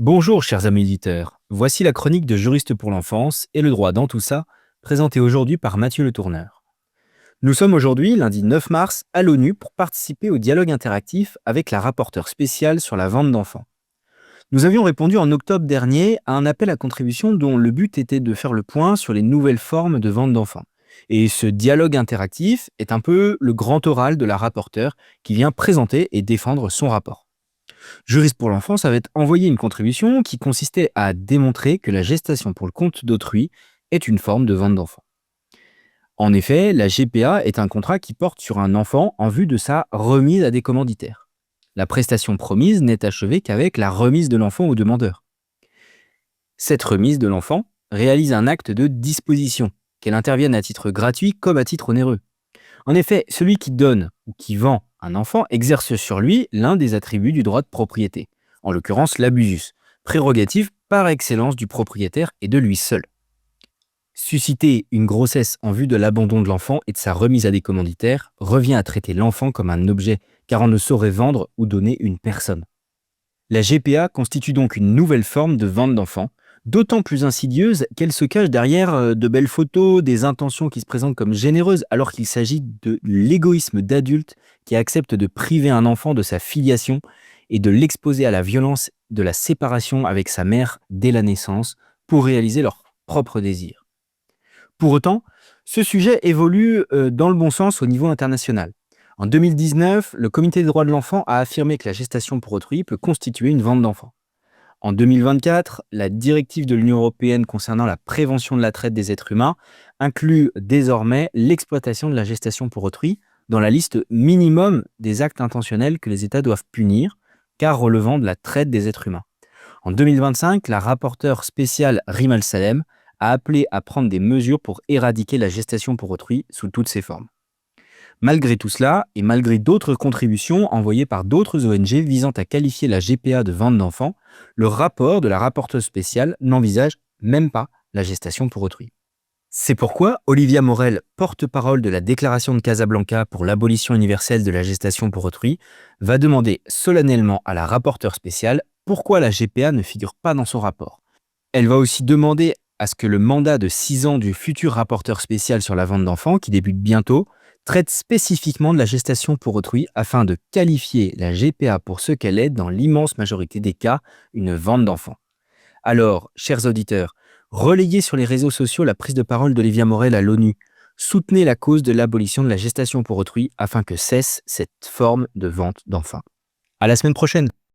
Bonjour chers amis éditeurs, voici la chronique de Juristes pour l'enfance et le droit dans tout ça, présentée aujourd'hui par Mathieu Le Tourneur. Nous sommes aujourd'hui, lundi 9 mars, à l'ONU pour participer au dialogue interactif avec la rapporteure spéciale sur la vente d'enfants. Nous avions répondu en octobre dernier à un appel à contribution dont le but était de faire le point sur les nouvelles formes de vente d'enfants. Et ce dialogue interactif est un peu le grand oral de la rapporteure qui vient présenter et défendre son rapport. Juriste pour l'enfance avait envoyé une contribution qui consistait à démontrer que la gestation pour le compte d'autrui est une forme de vente d'enfant. En effet, la GPA est un contrat qui porte sur un enfant en vue de sa remise à des commanditaires. La prestation promise n'est achevée qu'avec la remise de l'enfant au demandeur. Cette remise de l'enfant réalise un acte de disposition, qu'elle intervienne à titre gratuit comme à titre onéreux. En effet, celui qui donne ou qui vend un enfant exerce sur lui l'un des attributs du droit de propriété, en l'occurrence l'abusus, prérogative par excellence du propriétaire et de lui seul. Susciter une grossesse en vue de l'abandon de l'enfant et de sa remise à des commanditaires revient à traiter l'enfant comme un objet, car on ne saurait vendre ou donner une personne. La GPA constitue donc une nouvelle forme de vente d'enfants, d'autant plus insidieuse qu'elle se cache derrière de belles photos, des intentions qui se présentent comme généreuses, alors qu'il s'agit de l'égoïsme d'adultes qui acceptent de priver un enfant de sa filiation et de l'exposer à la violence de la séparation avec sa mère dès la naissance pour réaliser leurs propres désirs. Pour autant, ce sujet évolue dans le bon sens au niveau international. En 2019, le Comité des droits de l'enfant a affirmé que la gestation pour autrui peut constituer une vente d'enfants. En 2024, la directive de l'Union européenne concernant la prévention de la traite des êtres humains inclut désormais l'exploitation de la gestation pour autrui dans la liste minimum des actes intentionnels que les États doivent punir, car relevant de la traite des êtres humains. En 2025, la rapporteure spéciale Rima El Salem a appelé à prendre des mesures pour éradiquer la gestation pour autrui sous toutes ses formes. Malgré tout cela, et malgré d'autres contributions envoyées par d'autres ONG visant à qualifier la GPA de vente d'enfants, le rapport de la rapporteuse spéciale n'envisage même pas la gestation pour autrui. C'est pourquoi Olivia Morel, porte-parole de la Déclaration de Casablanca pour l'abolition universelle de la gestation pour autrui, va demander solennellement à la rapporteure spéciale pourquoi la GPA ne figure pas dans son rapport. Elle va aussi demander à ce que le mandat de 6 ans du futur rapporteur spécial sur la vente d'enfants, qui débute bientôt, traite spécifiquement de la gestation pour autrui afin de qualifier la GPA pour ce qu'elle est dans l'immense majorité des cas, une vente d'enfants. Alors, chers auditeurs, relayez sur les réseaux sociaux la prise de parole d'Olivia Morel à l'ONU. Soutenez la cause de l'abolition de la gestation pour autrui afin que cesse cette forme de vente d'enfants. À la semaine prochaine!